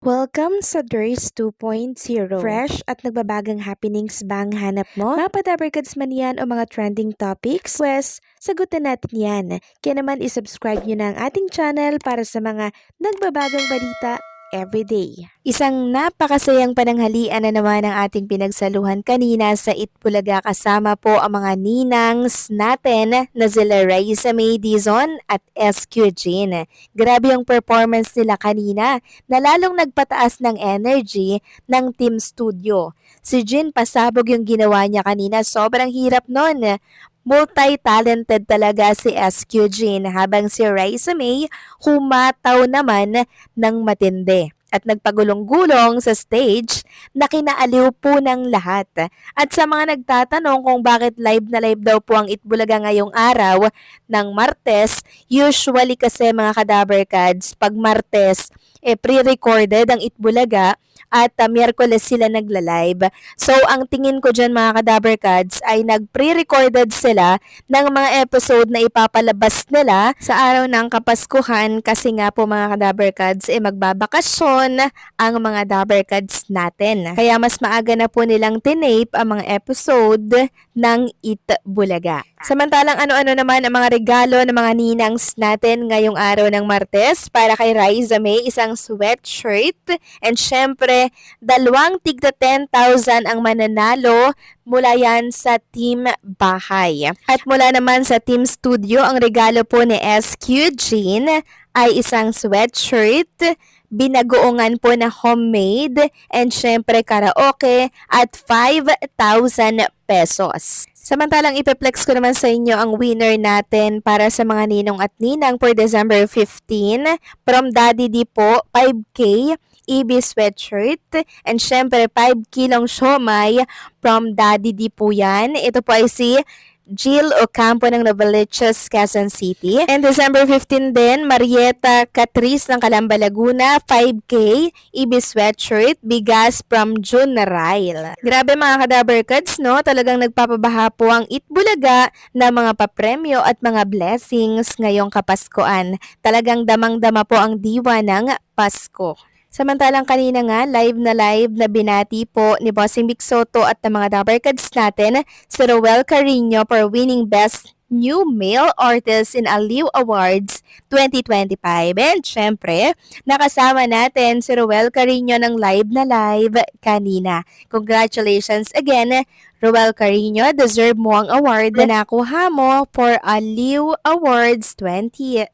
Welcome sa DRS 2.0. Fresh at nagbabagang happenings ba ang hanap mo? Mga padabarkads man yan o mga trending topics? Pwes, sagutin natin yan. Kaya naman isubscribe nyo na ang ating channel para sa mga nagbabagang balita everyday. Isang napakasayang pananghalian na naman ang ating pinagsaluhan kanina sa Itbulaga kasama po ang mga ninangs natin na sila Raisa May Dizon at SQ Jean. Grabe yung performance nila kanina na lalong nagpataas ng energy ng Team Studio. Si Jean pasabog yung ginawa niya kanina, sobrang hirap nun. Multi-talented talaga si SQ Jean habang si Raisa May humataw naman ng matindi at nagpagulong-gulong sa stage na kinaaliw po ng lahat. At sa mga nagtatanong kung bakit live na live daw po ang Itbulaga ngayong araw ng Martes, usually kasi mga Kadabarkads, pag Martes, pre-recorded ang Itbulaga at Miyerkules sila nagla-live. So, ang tingin ko dyan mga Kadabarkads ay nag-pre-recorded sila ng mga episode na ipapalabas nila sa araw ng Kapaskuhan kasi nga po mga Kadabarkads magbabakasyon ang mga Dabarkads natin. Kaya mas maaga na po nilang tinape ang mga episode ng Itbulaga. Samantalang ano-ano naman ang mga regalo ng mga ninangs natin ngayong araw ng Martes para kay Raisa May, isang sweatshirt and syempre dalawang tigda 10,000 ang mananalo mula yan sa Team Bahay. At mula naman sa Team Studio, ang regalo po ni SQ Jean ay isang sweatshirt, binagoongan po na homemade, and syempre karaoke at 5,000 pesos. Samantalang ipeplex ko naman sa inyo ang winner natin para sa mga ninong at ninang for December 15 from Daddy D po, 5K EB sweatshirt, and syempre 5 kilong siomay from Daddy D po yan. Ito po ay si Jill Ocampo ng Novaliches, Quezon City. And December 15 din, Marieta Catrice ng Calamba, Laguna, 5K, EB sweatshirt, bigas from June Rail. Grabe mga Kadabarkads, no? Talagang nagpapabaha po ang Itbulaga na mga papremyo at mga blessings ngayong Kapaskuhan. Talagang damang-dama po ang diwa ng Pasko. Samantalang kanina nga, live na binati po ni Bossing Vic Soto at ng mga Dabarkads natin si Roel Carino for winning Best New Male Artist in Aliw Awards 2025. And syempre, nakasama natin si Roel Carino ng live kanina. Congratulations again, Roel Carino. Deserve mo ang award na nakuha mo for Aliw Awards 2025.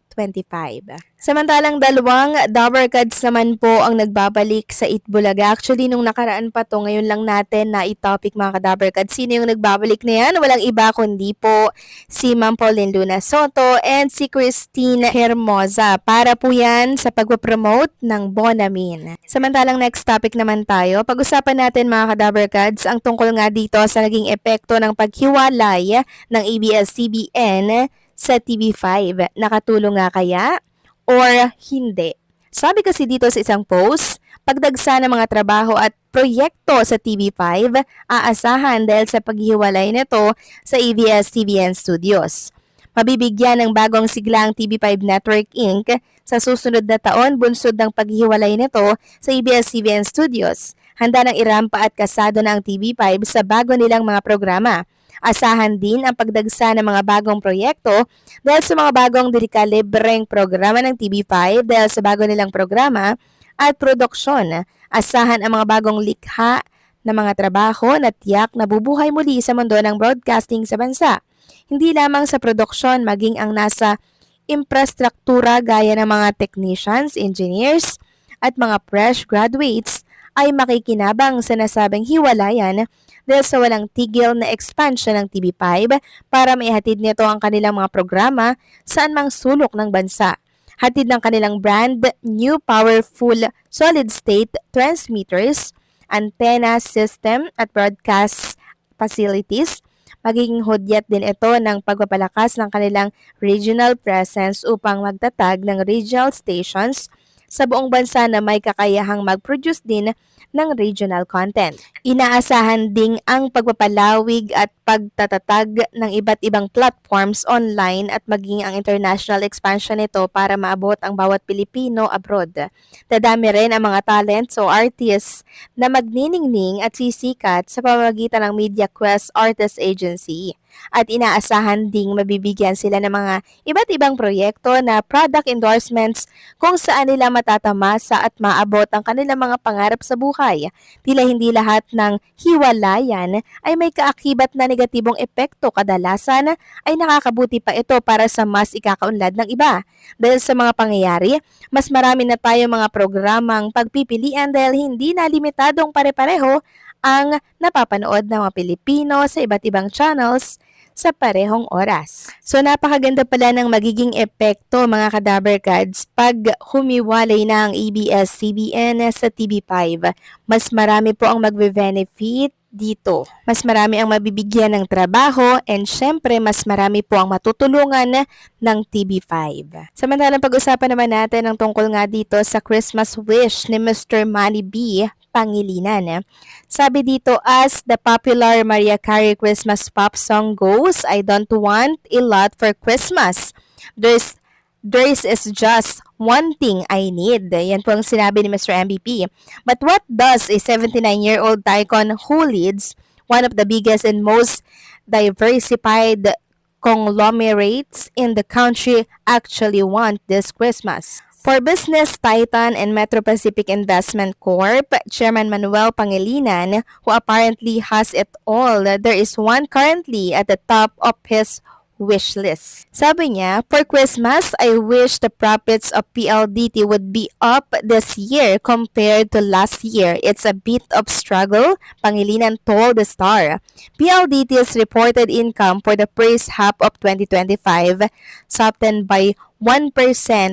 Samantalang dalawang Dabarkads naman po ang nagbabalik sa Itbulaga. Actually, nung nakaraan pa to, ngayon lang natin na i-topic mga Kadabarkads. Sino yung nagbabalik na yan? Walang iba kundi po si Ma'am Pauline Luna Soto and si Christine Hermosa. Para po yan sa pagpapromote ng Bonamin. Samantalang next topic naman tayo. Pag-usapan natin mga Kadabarkads ang tungkol nga dito sa naging epekto ng paghiwalay ng ABS-CBN sa TV5. Nakatulong nga kaya or hindi? Sabi kasi dito sa isang post, pagdagsa ng mga trabaho at proyekto sa TV5, aasahan dahil sa paghiwalay nito sa ABS-CBN Studios. Mabibigyan ng bagong sigla ang TV5 Network Inc. sa susunod na taon bunsod ng paghiwalay nito sa ABS-CBN Studios. Handa nang irampa at kasado na ang TV5 sa bago nilang mga programa. Asahan din ang pagdagsa ng mga bagong proyekto dahil sa mga bagong delikalibreng programa ng TV5 dahil sa bago nilang programa at produksyon. Asahan ang mga bagong likha na mga trabaho na tiyak na bubuhay muli sa mundo ng broadcasting sa bansa. Hindi lamang sa produksyon, maging ang nasa infrastruktura gaya ng mga technicians, engineers at mga fresh graduates ay makikinabang sa nasabing hiwalayan dahil sa walang tigil na expansion ng TV5 para maihatid nito ang kanilang mga programa saan mang sulok ng bansa. Hatid ng kanilang brand new powerful solid-state transmitters, antenna system at broadcast facilities. Magiging hudyat din ito ng pagpapalakas ng kanilang regional presence upang magtatag ng regional stations sa buong bansa na may kakayahang mag-produce din ng regional content. Inaasahan ding ang pagpapalawig at pagtatatag ng iba't ibang platforms online at maging ang international expansion nito para maabot ang bawat Pilipino abroad. Dadami rin ang mga talents o artists na magniningning at sisikat sa pamamagitan ng Media Quest Artist Agency. At inaasahan ding mabibigyan sila ng mga iba't ibang proyekto na product endorsements kung saan nila matatamasa at maabot ang kanilang mga pangarap sa buhay. Tila hindi lahat ng hiwalayan ay may kaakibat na negatibong epekto. Kadalasan ay nakakabuti pa ito para sa mas ikakaunlad ng iba. Dahil sa mga pangyayari, mas marami na tayo mga programang pagpipilian dahil hindi na limitadong pare-pareho ang napapanood ng mga Pilipino sa iba't ibang channels sa parehong oras. So napakaganda pala ng magiging epekto mga Kadaber Gods pag humiwalay na ang ABS-CBN sa TV5. Mas marami po ang magbe-benefit dito. Mas marami ang mabibigyan ng trabaho and syempre mas marami po ang matutulungan ng TV5. Samantalang pag-usapan naman natin ang tungkol nga dito sa Christmas wish ni Mr. Manny B. Pangilinan. Sabi dito, as the popular Mariah Carey Christmas pop song goes, I don't want a lot for Christmas. There is just one thing I need. Yan po ang sinabi ni Mr. MVP. But what does a 79-year-old icon who leads one of the biggest and most diversified conglomerates in the country actually want this Christmas? For business titan and Metro Pacific Investment Corp, Chairman Manuel Pangilinan, who apparently has it all, there is one currently at the top of his wish list. Sabi niya, for Christmas, I wish the profits of PLDT would be up this year compared to last year. It's a bit of struggle, Pangilinan told the Star. PLDT's reported income for the first half of 2025 softened by 1%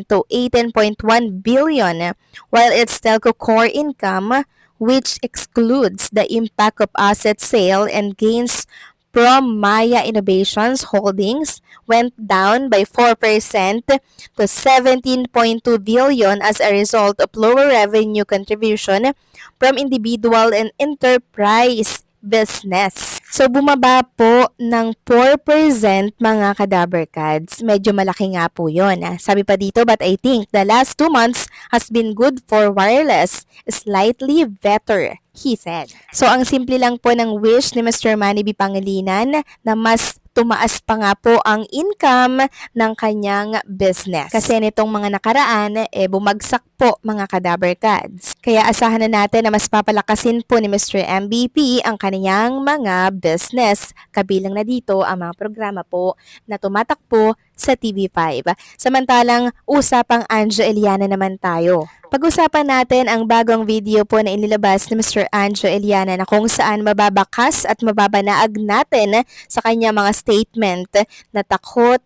to 18.1 billion, while its telco core income, which excludes the impact of asset sale and gains from Maya Innovations Holdings, went down by 4% to 17.2 billion as a result of lower revenue contribution from individual and enterprise business. So, bumaba po ng 4% mga Kadaber Cads. Medyo malaki nga po yun. Sabi pa dito, but I think the last 2 months has been good for wireless. Slightly better, he said. So, ang simple lang po ng wish ni Mr. Manny B. Pangilinan na mas tumaas pa nga po ang income ng kanyang business. Kasi nitong mga nakaraan, bumagsak po mga Kadaber Cads. Kaya asahan na natin na mas papalakasin po ni Mr. MVP ang kanyang mga business. Kabilang na dito ang mga programa po na tumatakbo sa TV5. Samantalang usapang Anjo Eliana naman tayo. Pag-usapan natin ang bagong video po na inilabas ni Mr. Anjo Eliana na kung saan mababakas at mababanaag natin sa kanya mga statement na takot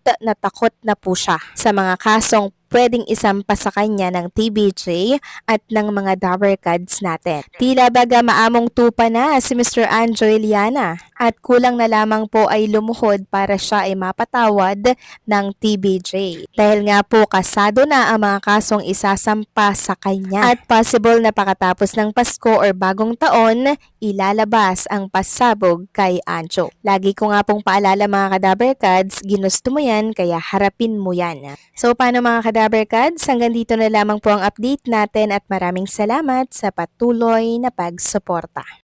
na po siya sa mga kasong pwedeng isampa sa kanya ng TBJ at ng mga Daber Cads natin. Tila baga maamong tupa na si Mr. Anjo Eliana at kulang na lamang po ay lumuhod para siya ay mapatawad ng TBJ. Dahil nga po kasado na ang mga kasong isasampa sa kanya at possible na pakatapos ng Pasko or bagong taon, ilalabas ang pasabog kay Anjo. Lagi ko nga pong paalala mga Kadaber Cads, ginusto mo yan kaya harapin mo yan. So paano mga Kadaber Cads, hanggang dito na lamang po ang update natin at maraming salamat sa patuloy na pagsuporta.